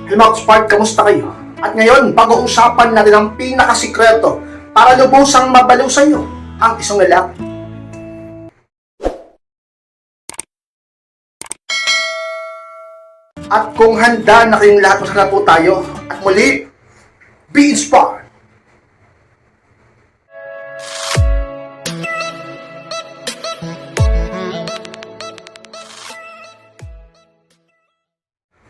Hello Spark, kamusta kayo? At ngayon, pag-uusapan natin ang pinakasikreto para lubusang mabaliw sa iyo ang isang lalaki. At kung handa na kayong lahat, masarap po tayo. At muli, be inspired!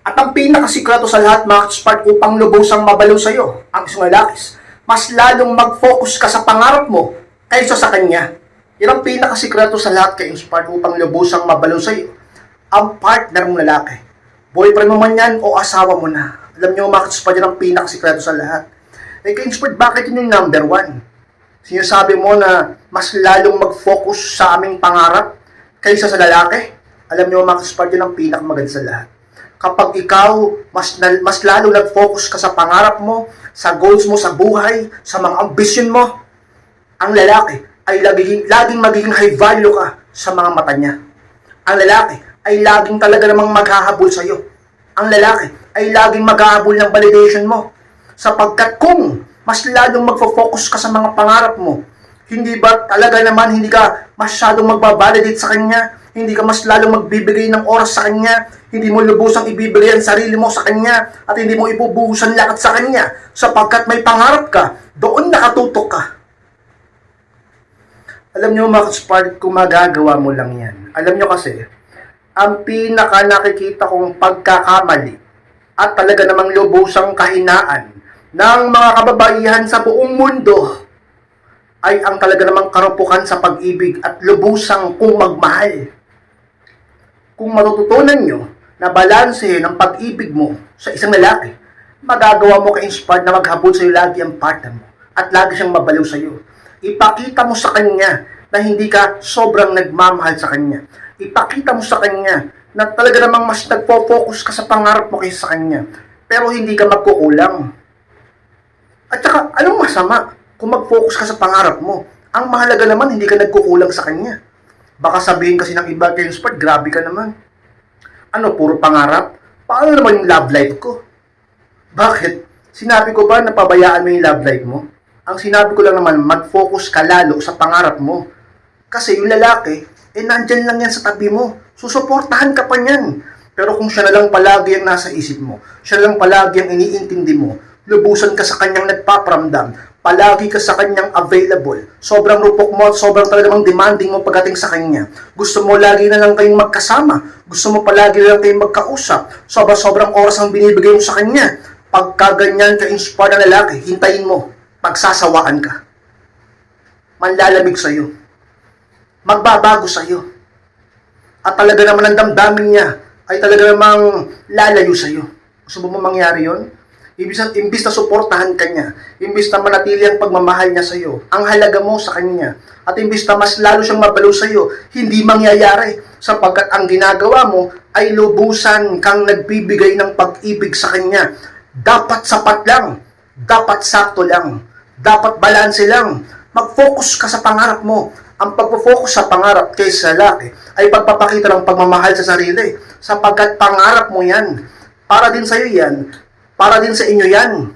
At ang pinakasikreto sa lahat, mga Spark, upang lubusang mabaliw sa iyo ang isang lalaki, mas lalong mag-focus ka sa pangarap mo kaysa sa kanya. Yan ang pinakasikreto sa lahat, kay Spark, upang lubusang mabaliw sa iyo ang partner mong lalaki. Boyfriend mo man yan o asawa mo na. Alam niyo, mga Spark, yan ang pinakasikreto sa lahat. Eh, kay Spark, bakit yun yung number one? Sinasabi mo na mas lalong mag-focus sa aming pangarap kaysa sa lalaki? Alam niyo, mga Spark, yan ang pinakamaganda sa lahat. Kapag ikaw mas lalo nag-focus ka sa pangarap mo, sa goals mo sa buhay, sa mga ambisyon mo, ang lalaki ay laging magiging high value ka sa mga mata niya. Ang lalaki ay laging talaga namang maghahabol sa iyo. Ang lalaki ay laging maghahabol ng validation mo. Sapagkat kung mas lalong magfo-focus ka sa mga pangarap mo, hindi ba talaga naman hindi ka masyadong magbabalidate sa kanya? Hindi ka mas lalong magbibigay ng oras sa kanya, hindi mo lubusang ibibigay ang sarili mo sa kanya, at hindi mo ibubuhusan lahat sa kanya, sapagkat may pangarap ka, doon nakatutok ka. Alam nyo, mga Spark, kung magagawa mo lang yan. Alam nyo kasi, ang pinaka nakikita kong pagkakamali at talaga namang lubusang kahinaan ng mga kababaihan sa buong mundo ay ang talaga namang karupukan sa pag-ibig at lubusang kung magmahal. Kung matututunan nyo na balansehin ang pag-ibig mo sa isang lalaki, magagawa mo ka-inspired na maghabol sa iyo lagi ang partner mo at lagi siyang mabaliw sa iyo. Ipakita mo sa kanya na hindi ka sobrang nagmamahal sa kanya. Ipakita mo sa kanya na talaga namang mas nagpo-focus ka sa pangarap mo kaysa sa kanya, pero hindi ka magkukulang. At saka, anong masama kung mag-focus ka sa pangarap mo? Ang mahalaga naman, hindi ka nagkukulang sa kanya. Baka sabihin kasi ng iba, kay Spark, grabe ka naman. Ano, puro pangarap? Paano naman yung love life ko? Bakit? Sinabi ko ba na pabayaan mo yung love life mo? Ang sinabi ko lang naman, mag-focus ka lalo sa pangarap mo. Kasi yung lalaki, nandyan lang yan sa tabi mo. Susuportahan ka pa niyan. Pero kung siya na lang palagi ang nasa isip mo, siya na lang palagi ang iniintindi mo, lubusan ka sa kanyang nagpaparamdam, palagi ka sa kanyang available, sobrang rupok mo at sobrang talagang demanding mo pagdating sa kanya. Gusto mo lagi na lang kayong magkasama, gusto mo palagi na lang kayong magkausap, sobrang oras ang binibigay mo sa kanya. Pagka ganyan ka-inspire na lalaki, hintayin mo, pagsasawaan ka. Manlalamig sa'yo. Magbabago sa'yo. At talaga naman ang damdamin niya ay talaga namang lalayo sa'yo. Gusto mo mangyari yon? Imbis na suportahan ka niya, imbis na manatili ang pagmamahal niya sa iyo, ang halaga mo sa kanya, at imbis na mas lalo siyang mabaliw sa iyo, hindi mangyayari, sapagkat ang ginagawa mo ay lubusan kang nagbibigay ng pag-ibig sa kanya. Dapat sapat lang, dapat sakto lang, dapat balanse lang. Mag-focus ka sa pangarap mo. Ang pag-focus sa pangarap kaysa lalaki ay pagpapakita ng pagmamahal sa sarili, sapagkat pangarap mo yan. Para din sa iyo yan. Para din sa inyo yan.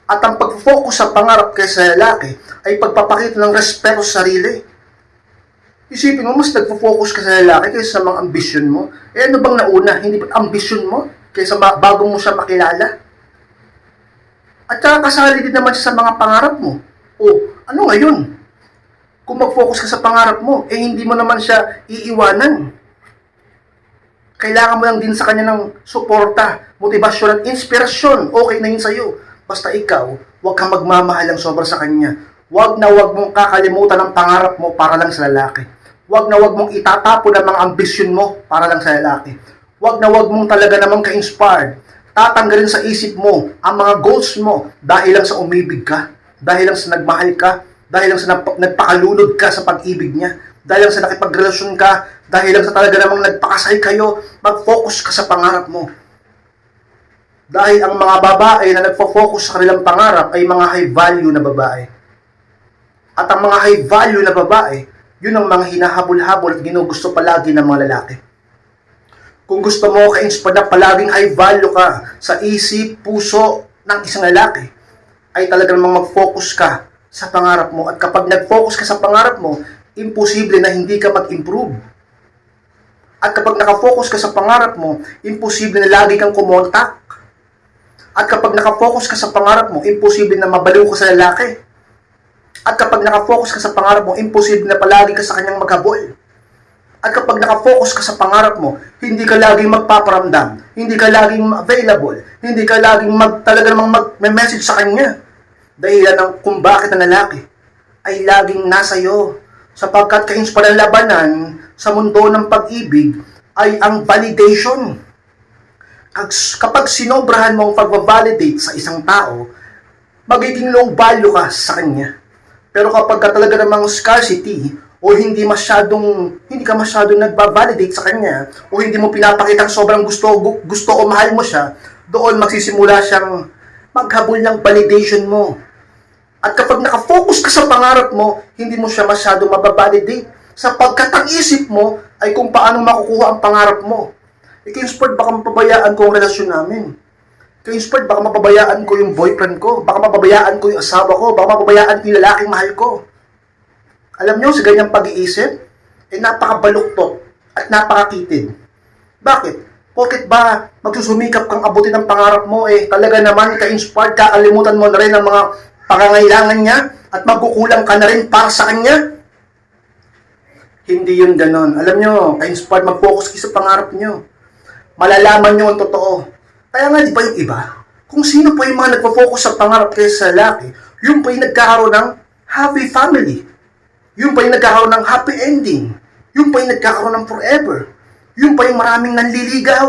At ang pag-focus sa pangarap kaysa lalaki ay pagpapakita ng respeto sa sarili. Isipin mo, mas nagpo-focus ka sa lalaki kaysa sa mga ambisyon mo. Eh ano bang nauna? Hindi ba ambisyon mo kaysa bago mo siya makilala? At saka kasali din naman siya sa mga pangarap mo. O, ano ngayon? Kung mag-focus ka sa pangarap mo, hindi mo naman siya iiwanan. Kailangan mo lang din sa kanya ng suporta, motivasyon at inspirasyon. Okay na yun sa'yo. Basta ikaw, huwag kang magmamahal ng sobra sa kanya. Huwag mong kakalimutan ang pangarap mo para lang sa lalaki. Huwag mong itatapon ang mga ambisyon mo para lang sa lalaki. Huwag mong talaga namang ka-inspired. Tatanggalin sa isip mo ang mga goals mo dahil lang sa umibig ka, dahil lang sa nagmahal ka, dahil lang sa nagpakalunod ka sa pag-ibig niya, dahil lang sa nakipagrelasyon ka, dahil lang sa talaga namang nagpakasal kayo, mag-focus ka sa pangarap mo. Dahil ang mga babae na nagfo-focus sa kanilang pangarap ay mga high value na babae. At ang mga high value na babae, yun ang mga hinahabol-habol at ginugusto palagi ng mga lalaki. Kung gusto mo ka-inspire na palaging high value ka sa isip, puso ng isang lalaki, ay talaga namang mag-focus ka sa pangarap mo. At kapag nag-focus ka sa pangarap mo, imposible na hindi ka mag-improve. At kapag nakafocus ka sa pangarap mo, imposible na lagi kang kumontak. At kapag nakafocus ka sa pangarap mo, imposible na mabaliw ka sa lalaki. At kapag nakafocus ka sa pangarap mo, imposible na palagi ka sa kanyang maghabol. At kapag nakafocus ka sa pangarap mo, hindi ka laging magpaparamdam, hindi ka laging available, hindi ka laging talaga namang mag-message sa kanya. Dahilan ng kung bakit ang lalaki ay laging nasa iyo. Sapagkat ka-inspire ang labanan sa mundo ng pag-ibig ay ang validation. Kapag sinobrahan mo ang pag-validate sa isang tao, magiging low value ka sa kanya. Pero kapag ka talaga namang scarcity, o hindi ka masyadong nagba-validate sa kanya, o hindi mo pinapakitang sobrang gusto o mahal mo siya, doon magsisimula siyang maghabol ng validation mo. At kapag nakafocus ka sa pangarap mo, hindi mo siya masyadong mababalidate, sapagkat ang isip mo ay kung paano makukuha ang pangarap mo. Ika-inspired, baka mapabayaan ko ang relasyon namin. Ika-inspired, baka mapabayaan ko yung boyfriend ko, baka mapabayaan ko yung asawa ko, baka mapabayaan ko yung lalaking mahal ko. Alam nyo, sa ganyang pag-iisip, napakabaluktot at napakakitid. Bakit? Porket ba magsusumikap kang abutin ang pangarap mo, talaga naman ka-inspired, kakalimutan mo na rin ang mga pangangailangan niya at magkukulang ka na rin para sa kanya? Hindi yun ganon. Alam nyo, ka-inspired, mag-focus kayo sa pangarap nyo. Malalaman nyo ang totoo. Kaya nga, di ba yung iba? Kung sino pa yung mga nagpo-focus sa pangarap kaysa sa lalaki, yung pa yung nagkakaroon ng happy family. Yung pa yung nagkakaroon ng happy ending. Yung pa yung nagkakaroon ng forever. Yung pa yung maraming nanliligaw.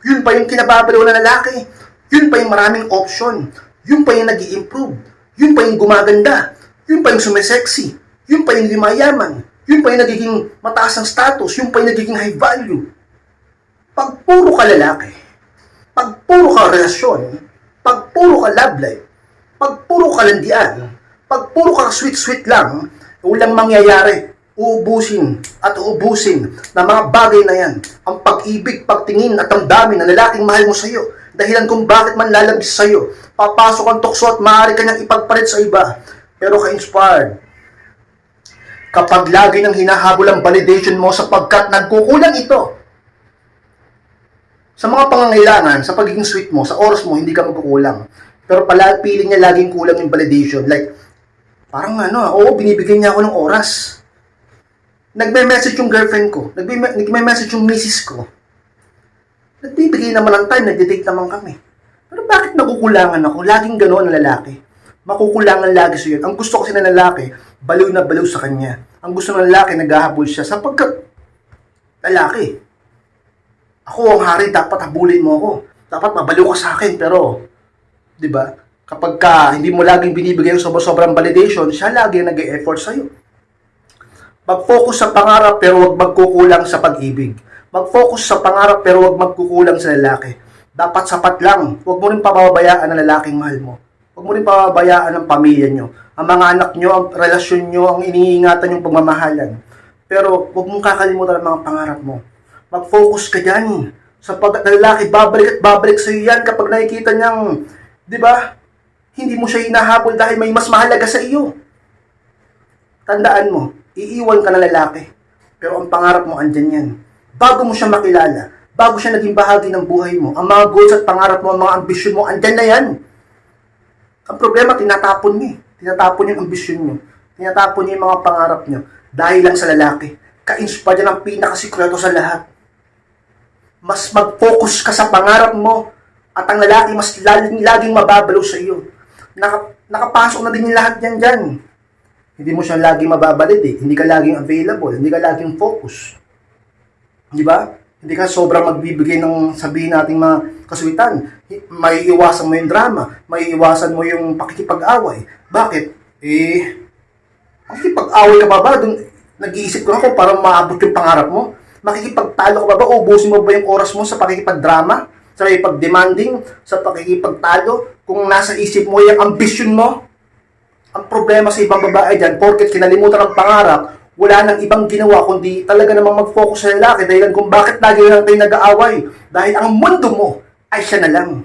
Yun pa yung kinababaliw na lalaki. Yun pa yung maraming option. Yun pa yung nag-i-improve. Yun pa yung gumaganda. Yun pa yung sumisexy. Yun pa yung limayaman. Yun pa yung nagiging mataas ang status. Yun pa yung nagiging high value. Pag puro ka lalaki, pag puro ka relasyon, pag puro ka love life, pag puro ka landian, pag puro ka sweet-sweet lang, walang mangyayari. Uubusin at uubusin na mga bagay na yan. Ang pag-ibig, pagtingin at ang dami na lalaking mahal mo sa'yo. Dahilan kung bakit man lalabis sa'yo. Papasok ang tukso at maaari kanyang ipagpalit sa iba. Pero ka-inspired, kapag lagi nang hinahabol ang validation mo sapagkat nagkukulang ito sa mga pangangailangan, sa pagiging sweet mo, sa oras mo, hindi ka magkukulang. Pero pala, feeling niya laging kulang yung validation. Like, parang binibigyan niya ako ng oras. Nagme-message yung girlfriend ko. Nagme-message yung misis ko. Nagbibigay naman ng time, nagde-date naman kami. Pero bakit nakukulangan ako? Laging ganoon ang lalaki. Makukulangan lagi siya yun. Ang gusto kasi ng lalaki, baliw na baliw sa kanya. Ang gusto ng lalaki, naghahabol siya sapagkat lalaki. Ako ang hari, dapat habulin mo ako. Dapat mabaliw ka sa akin, pero, di ba? Kapag hindi mo laging binibigay yung sobrang validation, siya lagi nag-e-effort sa'yo. Mag-focus sa pangarap pero huwag magkukulang sa pag-ibig. Mag-focus sa pangarap pero huwag magkukulang sa lalaki. Dapat sapat lang. Huwag mo rin pababayaan ang lalaking mahal mo. Huwag mo rin pababayaan ang pamilya nyo. Ang mga anak nyo, ang relasyon nyo, ang iniingatan yung pagmamahalan. Pero huwag mong kakalimutan ang mga pangarap mo. Mag-focus ka dyan. Sa lalaki, babalik at babalik sa'yo yan kapag nakikita niyang, di ba? Hindi mo siya hinahabol dahil may mas mahalaga sa iyo. Tandaan mo, iiwan ka na lalaki. Pero ang pangarap mo, andyan yan. Bago mo siya makilala, bago siya naging bahagi ng buhay mo, ang mga goals at pangarap mo, ang mga ambisyon mo, andyan na yan. Ang problema, tinatapon niyo. Tinatapon yung ambisyon niyo. Tinatapon niyo yung mga pangarap niyo. Dahil lang sa lalaki. Ka-inspire yan ang pinakasikreto sa lahat. Mas mag-focus ka sa pangarap mo at ang lalaki mas laging mababalo sa iyo. Nakapasok na din yung lahat yan dyan. Hindi mo siya laging mababalid Hindi ka laging available. Hindi ka laging focus. Di ba? Hindi ka sobrang magbibigay ng sabihin nating mga kasuitan. May iwasan mo yung drama. May iwasan mo yung pakikipag-away. Bakit? Pakikipag-away ka ba? Nag-iisip ko na kung parang maabot yung pangarap mo. Makikipagtalo ka ba? Ubusin mo ba yung oras mo sa pakikipag-drama? Sa pakikipag-demanding? Sa pakikipagtalo? Kung nasa isip mo yung ambisyon mo? Ang problema sa ibang babae dyan, porket kinalimutan ang pangarap, wala nang ibang ginawa kundi talaga namang mag-focus sa lalaki dahilan kung bakit lagi lang tayo nag-aaway. Dahil ang mundo mo ay siya na lang.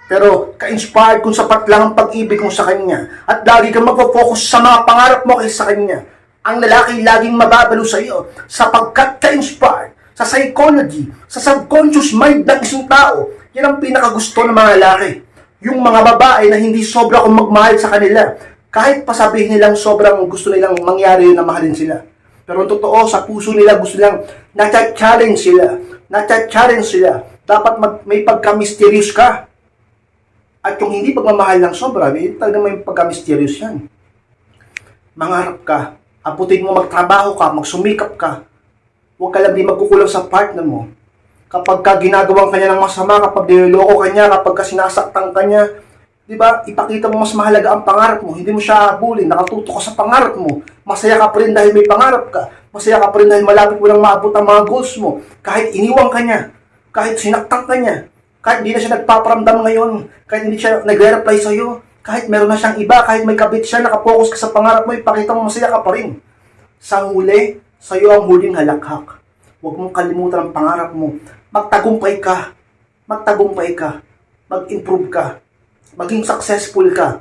Pero ka-inspired kung sapat lang ang pag-ibig mo sa kanya at lagi kang mag-focus sa mga pangarap mo kaysa kanya. Ang lalaki laging mababalo sa iyo sapagkat ka-inspired sa psychology, sa subconscious mind ng isang tao. Yan ang pinakagusto ng mga lalaki. Yung mga babae na hindi sobra kung magmahal sa kanila. Kahit pasabihin nilang sobrang gusto nilang mangyari yun na mahalin sila. Pero totoo, sa puso nila gusto nilang na-challenge sila. Na-challenge sila. Dapat may pagka-mysterious ka. At yung hindi pagmamahal ng sobra, talagang may pagka-mysterious yan. Mangarap ka. Abutin mo, magtrabaho ka, magsumikap ka. Huwag ka lang di magkukulang sa partner mo. Kapag ka ginagawang kanya ng masama, kapag niloloko ka niya, kapag ka sinasaktan ka niya, di ba, ipakita mo mas mahalaga ang pangarap mo. Hindi mo siya habulin, nakatutok ka sa pangarap mo. Masaya ka pa rin dahil may pangarap ka. Masaya ka pa rin dahil malapit mo lang maabot ang mga goals mo. Kahit iniwang ka niya, kahit sinaktan ka niya, kahit hindi na siya nagpaparamdam ngayon, kahit hindi siya nagre-reply sa'yo, kahit meron na siyang iba, kahit may kabit siya, nakapokus ka sa pangarap mo, ipakita mo masaya ka pa rin. Sa huli, sa'yo ang huling halakhak. Huwag mong kalimutan ang pangarap mo. Magtagumpay ka. Magtagumpay ka. Mag-improve ka. Maging successful ka.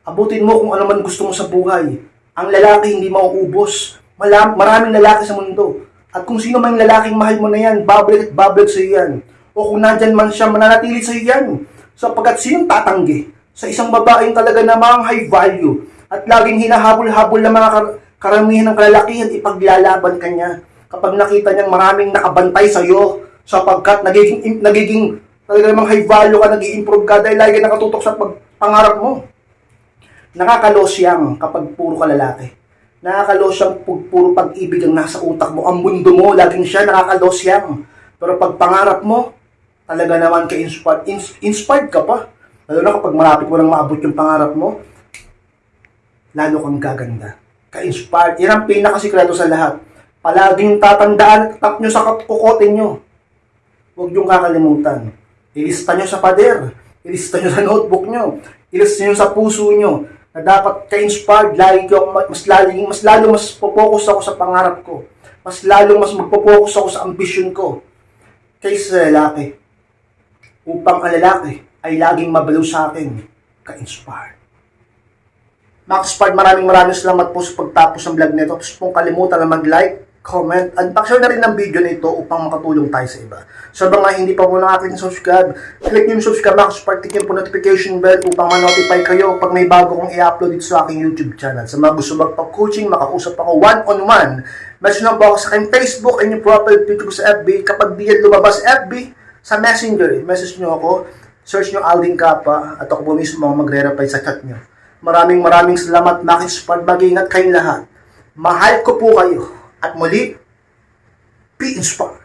Abutin mo kung ano man gusto mo sa buhay. Ang lalaki hindi mauubos. Maraming lalaki sa mundo. At kung sino man yung lalaking mahal mo na yan, babalik at babalik sa iyo yan. O kung nandyan man siya, mananatili sa iyo yan. Sapagkat sinong tatanggi sa isang babaeng talaga namang high value at laging hinahabol-habol ng mga karamihan ng kalalakihan, ipaglalaban ka niya kapag nakita niyang maraming nakabantay sa iyo sapagkat nagiging talaga namang high value ka, nag-i-improve ka dahil lagi nakatutok sa pangarap mo. Nakakalosyang kapag puro ka lalaki. Nakakalosyang puro pag-ibig ang nasa utak mo. Ang mundo mo, laging siya nakakalosyang. Pero pag pangarap mo, talaga naman inspired ka pa. Lalo na kapag malapit mo nang maabot yung pangarap mo, lalo kang gaganda. Ka-inspired. Yan ang pinakasikreto sa lahat. Palaging tatandaan, tap nyo sa kukote nyo. Huwag nyo kakalimutan. Ilista nyo sa pader. Ilista nyo sa notebook nyo. Ilista nyo sa puso nyo. Na dapat ka-inspired. Mas lalo mas popokus ako sa pangarap ko. Mas magpopokus ako sa ambisyon ko. Kaysa sa lalaki. Upang ang lalaki ay laging mabalo sa akin. Ka-inspired. Max-Inspired, maraming salamat po sa pagtapos ng vlog nito. Tapos kung kalimutan na mag-like, comment, at pakishare na rin ng video nito upang makatulong tayo sa iba. Sa mga hindi pa po nakaka-subscribe, click nyo yung subscribe, Max-Inspired, click nyo po notification bell upang ma-notify kayo pag may bago kong i-upload dito sa aking YouTube channel. Sa mga gusto magpa-coaching, makausap ako one-on-one. Message lang po ako sa aking Facebook and yung profile picture ko sa FB. Kapag di yan lumabas FB, sa Messenger, message nyo ako, search nyo Aldin Capa, at ako po mismo magre-reply sa chat nyo. Maraming salamat, Max-Inspired. Mag-ingat kayong lahat. Mahal ko po kayo. At muli, be inspired.